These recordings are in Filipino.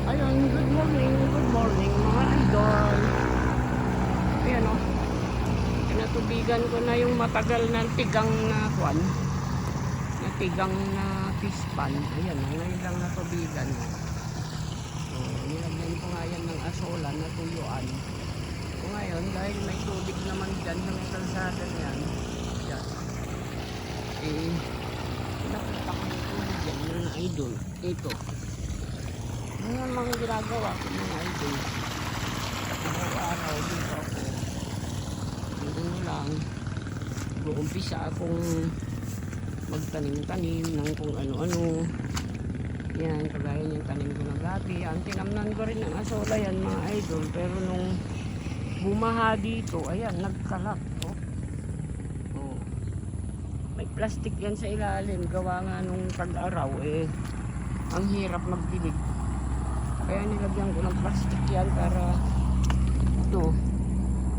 Ayun, good morning mga idol. Ayan o, pinatubigan ko na yung matagal na tigang na kwan, na tigang na pispan. Ayan o, ngayon lang natubigan o. So, nilagyan ko nga yan ng asolan na tuyuan. So ngayon, dahil may tubig naman dyan sa may kalsada yan, dyan, eh, nakita ko na tubig yan mga idol. Ito. Ano yung mga ginagawa ko mga idol? Araw-araw dito ako. Ano lang, mag-uumpisa akong magtanim-tanim ng kung ano-ano. Yan, kagaya yung tanim ko ng gabi. Yan, tinamnan ko rin ng asola yan mga idol. Pero nung bumaha dito, ayan, nagkalat. Oh. Oh. May plastic yan sa ilalim. Gawa nga nung tag-araw, eh, ang hirap magdilig. Kaya nilagyan ko ng plastic yan para ito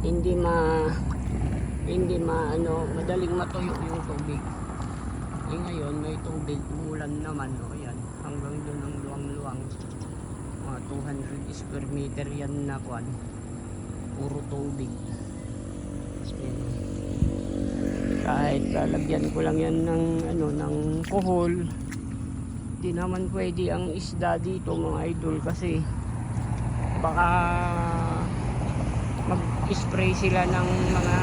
hindi madaling matuyo yung tubig. Eh ngayon may tubig, umulan naman o yan, hanggang doon ng luwang-luwang. Mga 200 square meter yan na kwan. Puro tubig. So, kahit lalagyan ko lang yan ng ng kuhol, di naman pwede ang isda dito mga idol kasi baka mag-spray sila ng mga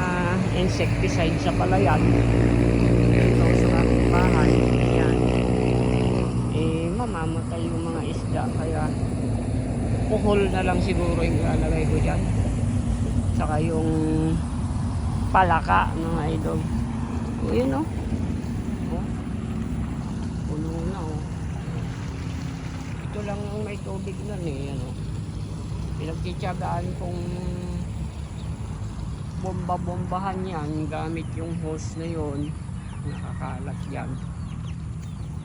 insecticide sa palayan dito sa ating bahay. Ayan. Eh mamamatay yung mga isda kaya kuhol na lang siguro yung ilalagay ko dyan, saka yung palaka mga idol. O yun o, puno na o. Ito lang ang may tubig nun eh, ano. Pinagtitiyagaan kong bomba-bombahan yan gamit yung hose na yon, nakakalat yan.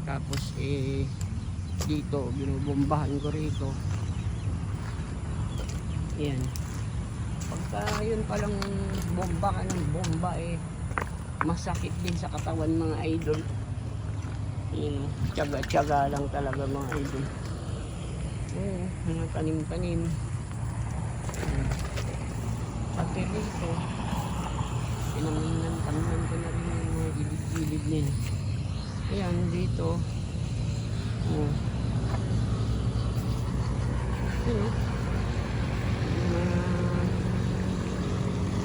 Tapos eh dito binubombahan ko rito. Yan. Pagka yun palang bomba ka ng bomba eh masakit din sa katawan mga idol. Yun, tiyaga-tiyaga lang talaga mga idol. Mga tanim-tanim. Pati rito, pinamnan ko na rin yung mga gilid-gilid nila. Ayan, dito.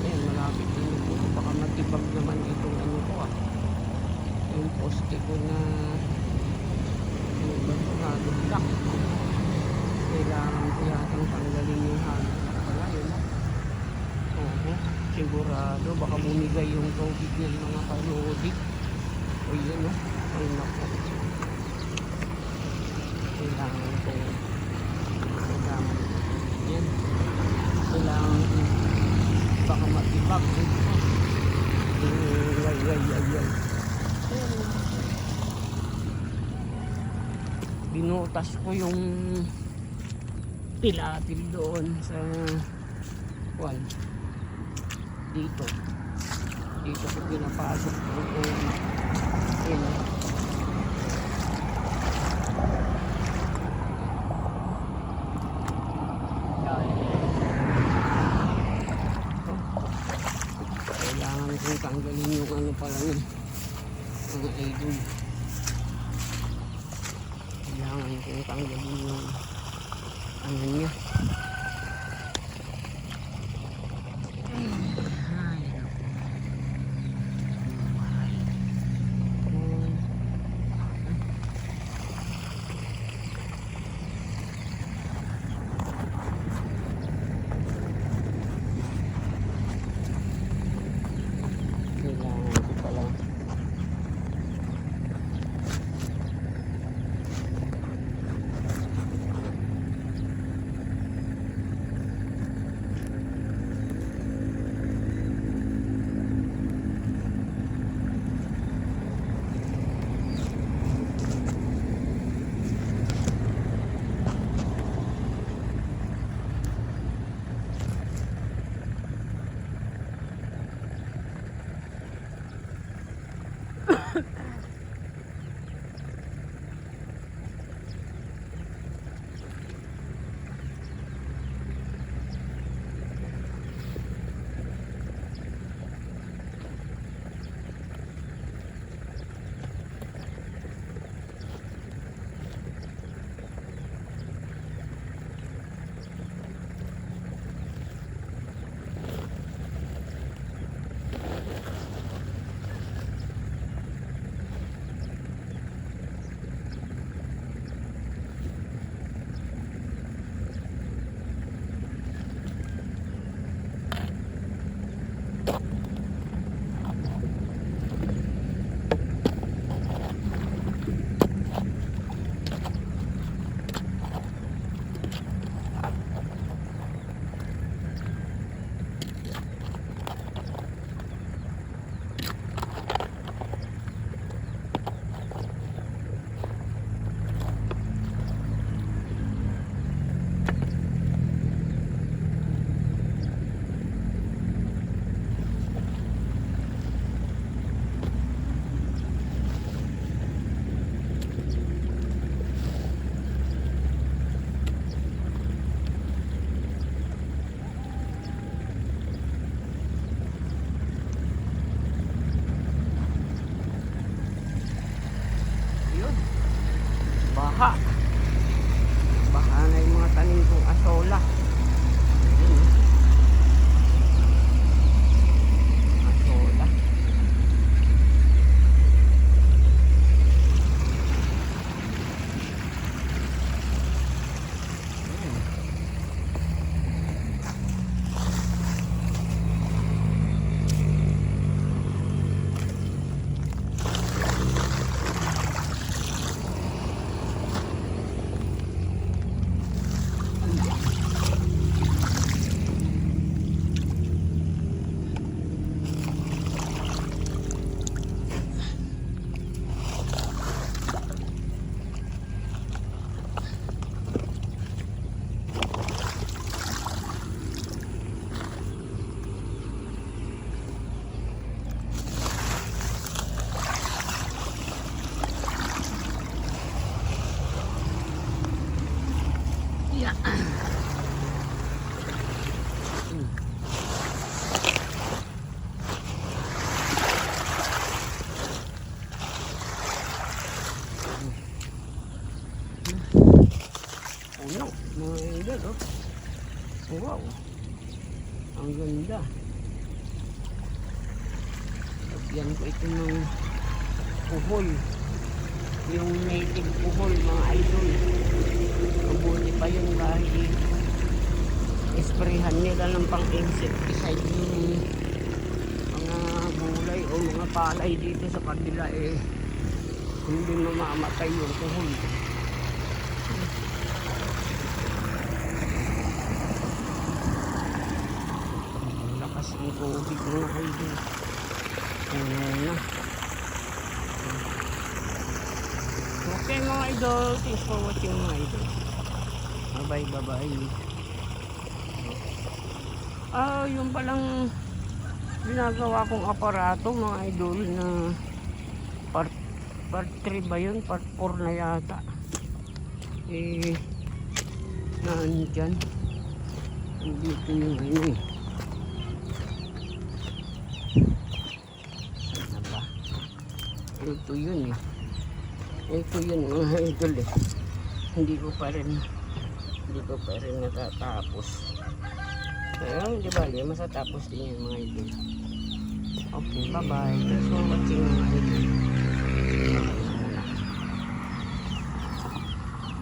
Ayan, malapit din ito. Baka matibag naman itong ano ko yung poste ko na nagulak. Kailangan ko yatang tanggalin yung hangin pala yun. Sigurado baka bumigay yung tubig ng mga kalodi. O yun ay naku, kailangan ko yan, kailangan ko baka matibag ay. Binutas ko yung pilatil doon sa kwan dito ko pinapasok yung kailangan kong tanggalin yung ano pala yun mga idol. Kailangan kong tanggalin yung ano niya. Sola. Ayan, sola. Yeah. Ano, mga idol, oh. Wow. Ang ganda. Lagyan ko ito ng puhol. Yung native puhol, mga idol. Mabuti pa yun dahil isprehan nila ng pang-insecticide yung mga gulay o mga palay dito sa kabila eh. Hindi mamamatay yung puhol. Ang lakas ng tubig mga idol. Na. Okay mga idol, thanks for watching mga idol. Bye bye. Yung palang ginagawa kong aparato mga idol na part 3 ba yun? Part 4 na yata. Nandyan. Dito yung ano eh. Sana ba? Ito yun eh. Ito yun mga idol eh. Hindi ko pa rin natatapos. Pero di ba, masatapos din yan mga idol. Okay, bye bye. Thanks for watching mga idol.